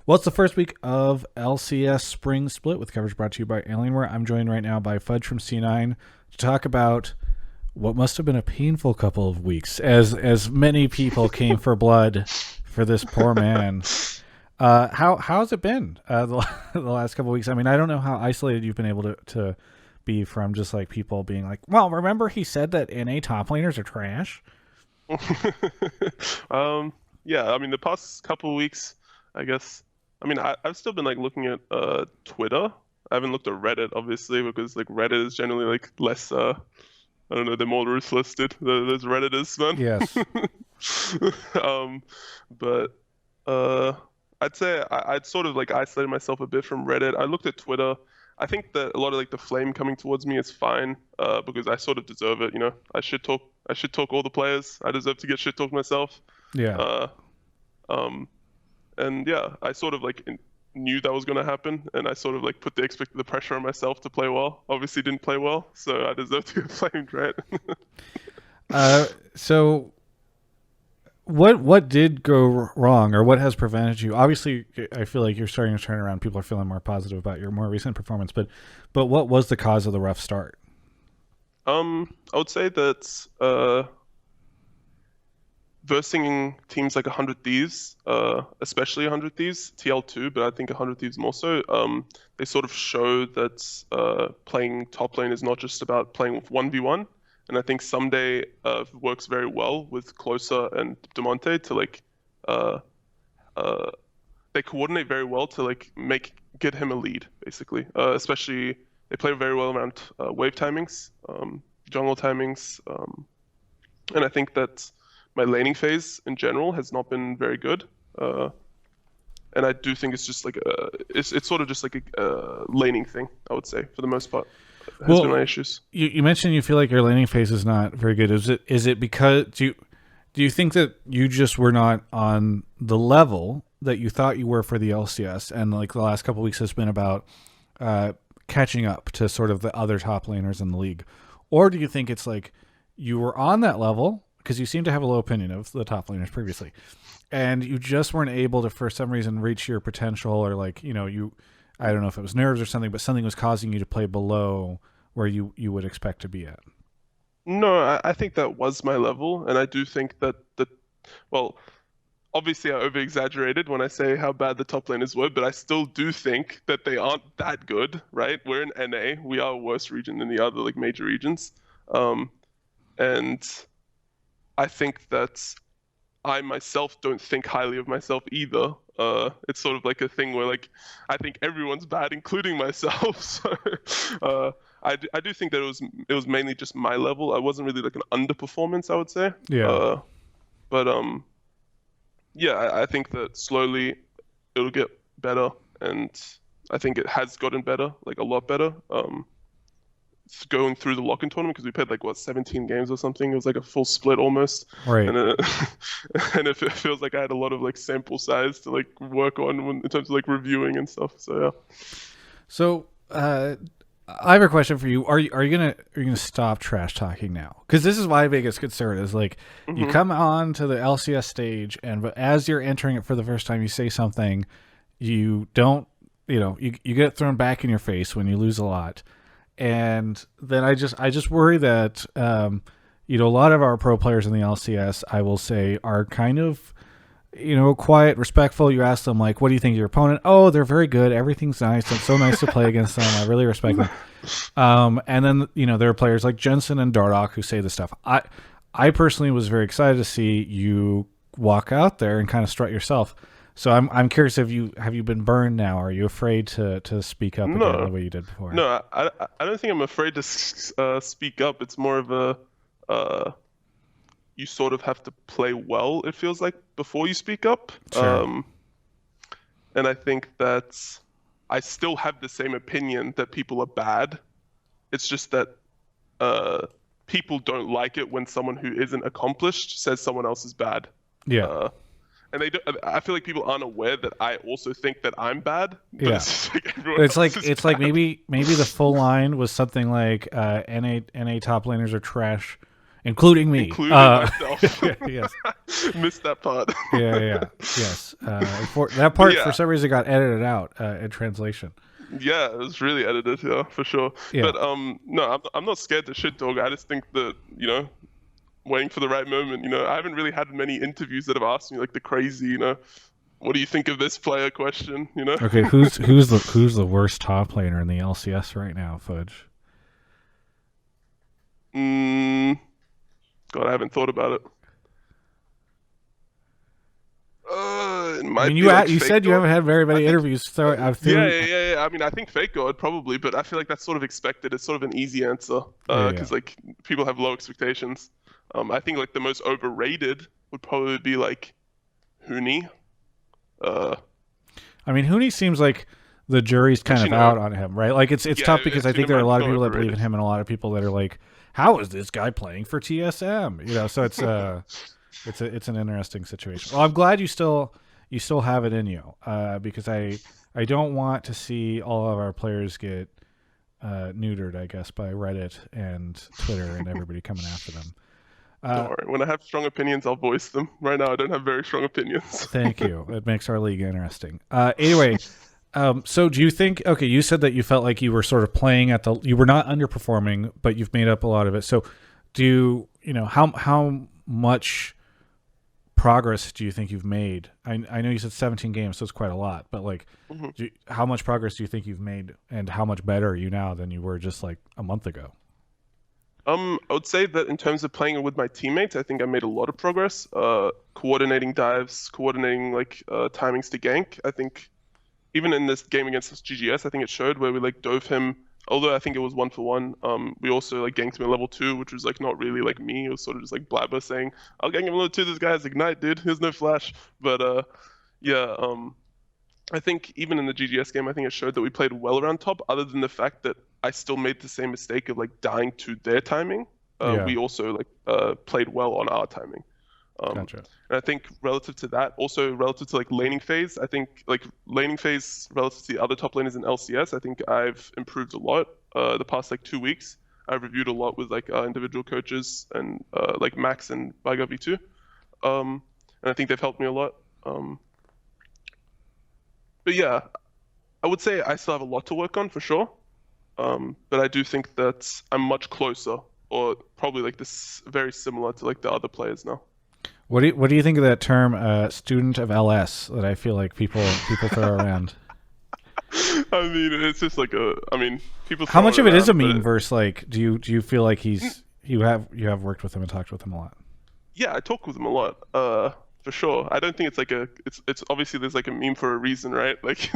Well, it's the first week of LCS Spring Split with coverage brought to you by Alienware. I'm joined right now by Fudge from C9 to talk about what must have been a painful couple of weeks as many people came for blood for this poor man. How's it been the last couple of weeks? I mean, I don't know how isolated you've been able to be from just like people being like, well, remember he said that NA top laners are trash? Yeah, I mean the past couple of weeks, I guess. I mean, I've still been like looking at Twitter. I haven't looked at Reddit obviously because like Reddit is generally like less I don't know, they're more ruthless, dude. Those Redditors, Yes. man. But uh I'd say I'd sort of like isolated myself a bit from Reddit. I looked at Twitter. I think that a lot of like the flame coming towards me is fine, because I sort of deserve it, you know. I should talk all the players. I deserve to get shit talked myself. Yeah. Uh, um, and yeah, I sort of like knew that was gonna happen, and I sort of like put the pressure on myself to play well. Obviously, didn't play well, so I deserve to get flamed, right? So what did go wrong, or what has prevented you? Obviously, I feel like you're starting to turn around. People are feeling more positive about your more recent performance, but what was the cause of the rough start? I would say that versing teams like 100 Thieves, especially 100 Thieves, TL2, but I think 100 Thieves more so, they sort of show that playing top lane is not just about playing with 1v1. And I think someday works very well with Closer and Demonte to like, uh, uh, they coordinate very well to like get him a lead, basically. Especially, they play very well around wave timings, jungle timings, and I think that my laning phase in general has not been very good. And I do think it's just like it's sort of just like a laning thing, I would say, for the most part. Has been my issues. You mentioned you feel like your laning phase is not very good. Is it because do you think that you just were not on the level that you thought you were for the LCS, and like the last couple of weeks has been about catching up to sort of the other top laners in the league? Or do you think it's like you were on that level, because you seem to have a low opinion of the top laners previously, and you just weren't able to, for some reason, reach your potential, or like, you know, I don't know if it was nerves or something, but something was causing you to play below where you would expect to be at? No, I think that was my level, and I do think that well, obviously I over-exaggerated when I say how bad the top laners were, but I still do think that they aren't that good, right? We're in NA, we are a worse region than the other like major regions, and I think that I myself don't think highly of myself either. It's sort of like a thing where like I think everyone's bad, including myself. So I do think that it was mainly just my level. I wasn't really like an underperformance, I would say. Yeah. But yeah, I think that slowly it'll get better, and I think it has gotten better, like a lot better. Going through the lock-in tournament, because we played like what 17 games or something. It was like a full split almost, Right. and and it feels like I had a lot of like sample size to like work on in terms of like reviewing and stuff. So yeah. So I have a question for you. Are you gonna stop trash talking now? Because this is my biggest concern. Is like you Hmm. come on to the LCS stage, and but as you're entering it for the first time, you say something, you don't, you get thrown back in your face when you lose a lot, and then I just worry that a lot of our pro players in the LCS, I will say, are kind of, quiet, respectful. You ask them, like, what do you think of your opponent? Oh, they're very good. Everything's nice. It's so nice to play against them. I really respect them. And then, there are players like Jensen and Dardoch who say this stuff. I personally was very excited to see you walk out there and kind of strut yourself. So I'm curious, have you been burned now? Are you afraid to speak up again the No, way you did before? no, I don't think I'm afraid to speak up. It's more of a you sort of have to play well, it feels like, before you speak up. Sure. And I think that I still have the same opinion that people are bad. It's just that people don't like it when someone who isn't accomplished says someone else is bad. Yeah. And they don't, I feel like people aren't aware that I also think that I'm bad, but Yeah. it's just like everyone It's like else is it's like bad. maybe the full line was something like NA top laners are trash, including me. including myself. Yes. Missed that part. Yeah. Yes. That But part for yeah, some reason got edited out in translation. yeah, it was really edited, yeah, for sure. Yeah. But no, I'm not scared to shit talk. I just think that, waiting for the right moment. I haven't really had many interviews that have asked me like the crazy, what do you think of this player question, Okay. Who's the worst top laner in the LCS right now, Fudge? Mm, God, I haven't thought about it. It I mean, might be like you Fake said you God. haven't had very I many think, interviews. So I yeah, threw. yeah, yeah, yeah. I mean, I think Fake God probably, but I feel like that's sort of expected. It's sort of an easy answer, Yeah. because like people have low expectations. I think like the most overrated would probably be like Huni. Uh, I mean, Hooney seems like the jury's kind Actually, of no. out on him, right? Like it's Yeah, tough because I actually, think never there are a mind. He's lot of not people that believe in overrated. him, and a lot of people that are like, "How is this guy playing for TSM?" So it's an interesting situation. Well, I'm glad you still have it in you, because I don't want to see all of our players get neutered, I guess, by Reddit and Twitter and everybody coming after them. Don't worry. When I have strong opinions, I'll voice them. Right now, I don't have very strong opinions. Thank you. It makes our league interesting. Anyway, so do you think? Okay, you said that you felt like you were sort of playing you were not underperforming, but you've made up a lot of it. So, how much progress do you think you've made? I know you said 17 games, so it's quite a lot. But like, Mhm. how much progress do you think you've made, and how much better are you now than you were just like a month ago? I would say that in terms of playing with my teammates, I think I made a lot of progress. Coordinating dives, coordinating like timings to gank. I think even in this game against GGS, I think it showed where we like dove him. Although I think it was 1-for-1. We also like ganked him at level 2, which was like not really like me. It was sort of just like Blabber saying, "I'll gank him level 2. This guy has Ignite, dude. There's no flash." But yeah. I think even in the GGS game, I think it showed that we played well around top, other than the fact that I still made the same mistake of like dying to their timing. Yeah, We also like played well on our timing. Um, gotcha. and I think relative to that, also relative to like laning phase, I think like laning phase relative to the other top laners in LCS, I think I've improved a lot the past like 2 weeks. I've reviewed a lot with like individual coaches and like Max and Viga V2. And I think they've helped me a lot. But yeah, I would say I still have a lot to work on for sure. But I do think that I'm much closer, or probably like this very similar to like the other players now. What do you think of that term, student of LS, that I feel like people throw around? I mean, it's just like I mean, people How throw much it of it is a around, but meme versus like do you feel like you have worked with him and talked with him a lot? yeah, I talk with them a lot. For sure. I don't think it's like it's obviously there's like a meme for a reason, right? Like,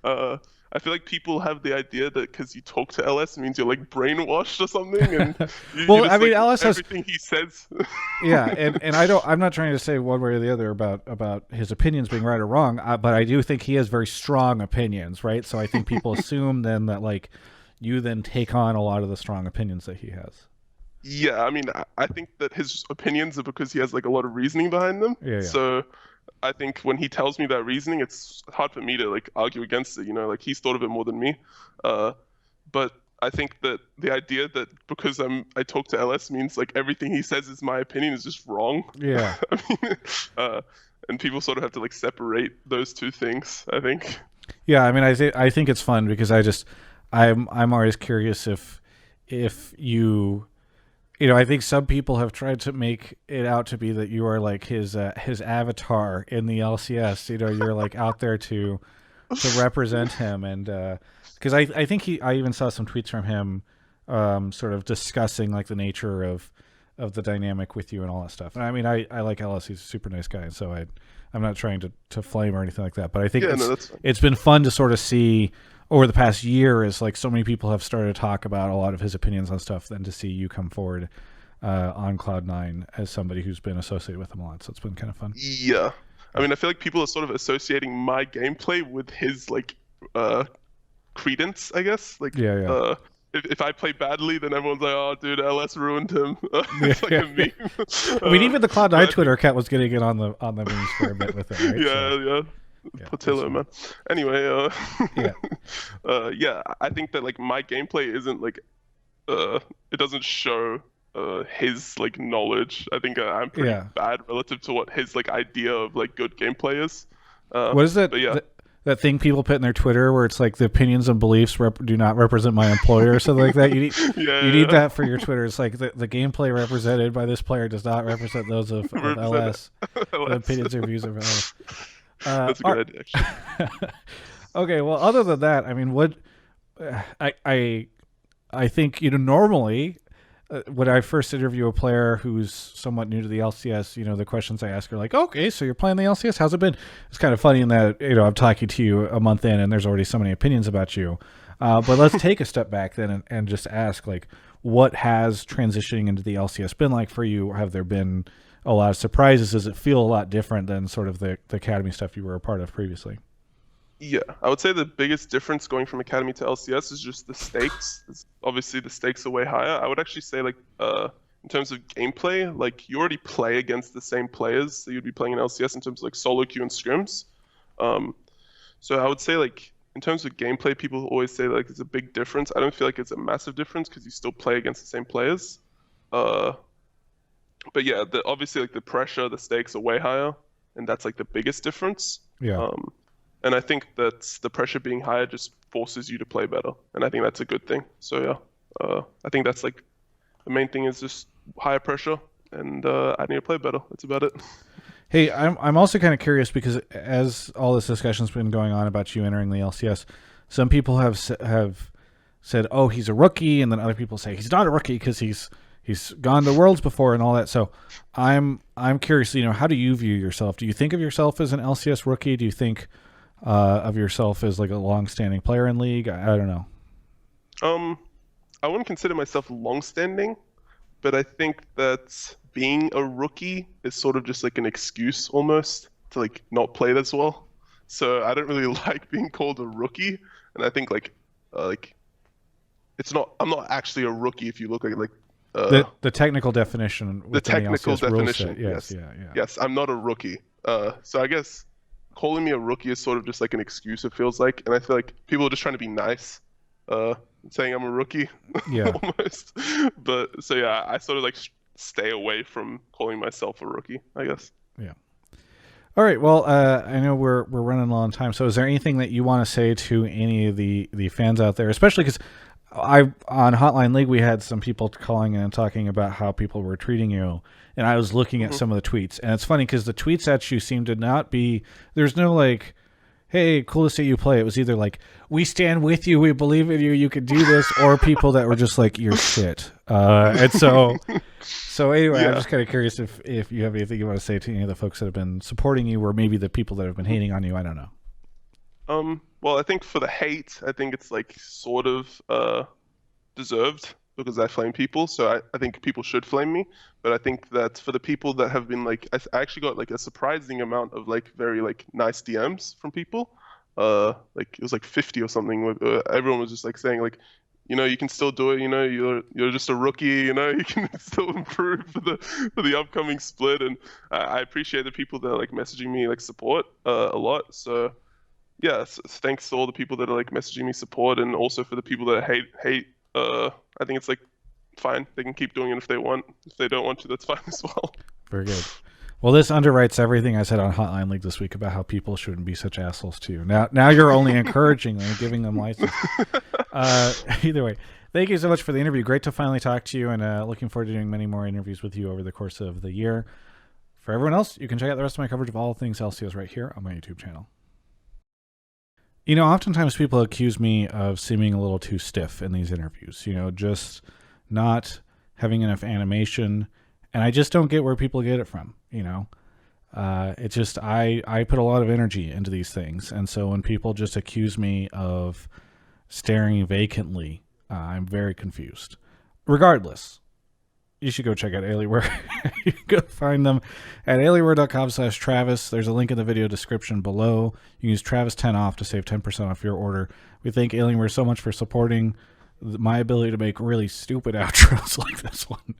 uh, I feel like people have the idea that because you talk to LS means you're like brainwashed or something, and you Well, I just mean, like LS has everything he says. yeah, and I'm not trying to say one way or the other about his opinions being right or wrong, but I do think he has very strong opinions, right? So I think people assume then that like you then take on a lot of the strong opinions that he has. Yeah, I mean, I think that his opinions are because he has like a lot of reasoning behind them. Yeah, yeah. So I think when he tells me that reasoning, it's hard for me to like argue against it. Like he's thought of it more than me. Uh, but I think that the idea that because I talk to LS means like everything he says is my opinion is just wrong. Yeah. I mean, and people sort of have to like separate those two things, I think. Yeah, I mean, I think it's fun because I'm always curious if I think some people have tried to make it out to be that you are like his avatar in the LCS. You're like out there to represent him, and because I think I even saw some tweets from him, sort of discussing like the nature of the dynamic with you and all that stuff. And I mean, I like Ellis; he's a super nice guy, and so I'm not trying to flame or anything like that. But I think Yeah, no, that's fine. it's been fun to sort of see over the past year as like so many people have started to talk about a lot of his opinions on stuff, then to see you come forward on Cloud9 as somebody who's been associated with him a lot. So it's been kind of fun. Yeah. I mean, I feel like people are sort of associating my gameplay with his like credence, I guess. Like, Yeah, yeah. if I play badly, then everyone's like, "Oh, dude, LS ruined him." It's like Yeah. a meme. I mean, even the Cloud9 But Twitter account was getting it on the memes for a bit with it, right? yeah, So, yeah, yeah, that's Portillo, fun. man. Anyway, Yeah. yeah, I think that like my gameplay isn't like it doesn't show his like knowledge. I think I'm pretty Yeah. bad relative to what his like idea of like good gameplay is. What is that? But yeah, That thing people put in their Twitter where it's like the opinions and beliefs do not represent my employer or something like that. You need yeah, that for your Twitter. It's like the gameplay represented by this player does not represent those of LS. The opinions or views of LS. That's a good idea, actually. Okay, well, other than that, I mean, what I think normally when I first interview a player who's somewhat new to the LCS, the questions I ask are like, okay, so you're playing the LCS. How's it been? It's kind of funny in that, I'm talking to you a month in and there's already so many opinions about you. But let's take a step back then and just ask, like, what has transitioning into the LCS been like for you? Have there been a lot of surprises? Does it feel a lot different than sort of the Academy stuff you were a part of previously? Yeah, I would say the biggest difference going from Academy to LCS is just the stakes. Obviously, the stakes are way higher. I would actually say, like, in terms of gameplay, like, you already play against the same players that you'd be playing in LCS in terms of, like, solo queue and scrims. So I would say, like, in terms of gameplay, people always say, like, it's a big difference. I don't feel like it's a massive difference because you still play against the same players. But yeah, obviously, like, the pressure, the stakes are way higher, and that's, like, the biggest difference. Yeah. And I think that the pressure being higher just forces you to play better, and I think that's a good thing. So yeah, I think that's like the main thing is just higher pressure, and I need to play better. That's about it. Hey, I'm also kind of curious because as all this discussion's been going on about you entering the LCS, some people have said, "Oh, he's a rookie," and then other people say he's not a rookie because he's gone to Worlds before and all that. So I'm curious. How do you view yourself? Do you think of yourself as an LCS rookie? Do you think of yourself as like a long-standing player in League? I don't know. I wouldn't consider myself long-standing, but I think that being a rookie is sort of just like an excuse almost to like not play this well. So I don't really like being called a rookie, and I think like it's not. I'm not actually a rookie if you look like the technical definition. The technical LCS rule definition. set. Yes. Yeah. Yes, I'm not a rookie. So I guess calling me a rookie is sort of just like an excuse, it feels like, and I feel like people are just trying to be nice, saying I'm a rookie, Yeah. almost. But so yeah, I sort of like stay away from calling myself a rookie, I guess. Yeah. All right. Well, I know we're running low on time, so is there anything that you want to say to any of the fans out there, especially because on Hotline League we had some people calling in and talking about how people were treating you, and I was looking at some of the tweets, and it's funny because the tweets at you seem to not be, there's no like, hey, cool to see you play. It was either like, we stand with you, we believe in you, you can do this, or people that were just like, you're shit. And so anyway, Yeah. I'm just kind of curious if you have anything you want to say to any of the folks that have been supporting you, or maybe the people that have been hating on you. I don't know. Well, I think for the hate, I think it's like sort of deserved because I flame people. So I think people should flame me. But I think that for the people that have been like, I actually got like a surprising amount of like very like nice DMs from people. Like it was like 50 or something. Everyone was just like saying like, you can still do it. You're just a rookie. You can still improve for the upcoming split. And I appreciate the people that are like messaging me like support a lot. So. Yeah, thanks to all the people that are like messaging me support, and also for the people that hate. I think it's like fine. They can keep doing it if they want. If they don't want to, that's fine as well. Very good. Well, this underwrites everything I said on Hotline League this week about how people shouldn't be such assholes to you. Now you're only encouraging them, giving them license. Either way, thank you so much for the interview. Great to finally talk to you, and looking forward to doing many more interviews with you over the course of the year. For everyone else, you can check out the rest of my coverage of all things LCS right here on my YouTube channel. Oftentimes people accuse me of seeming a little too stiff in these interviews, just not having enough animation, and I just don't get where people get it from, It's just, I put a lot of energy into these things, and so when people just accuse me of staring vacantly, I'm very confused. Regardless, you should go check out Alienware. You can go find them at alienware.com/Travis. There's a link in the video description below. You can use Travis10 off to save 10% off your order. We thank Alienware so much for supporting my ability to make really stupid outros like this one.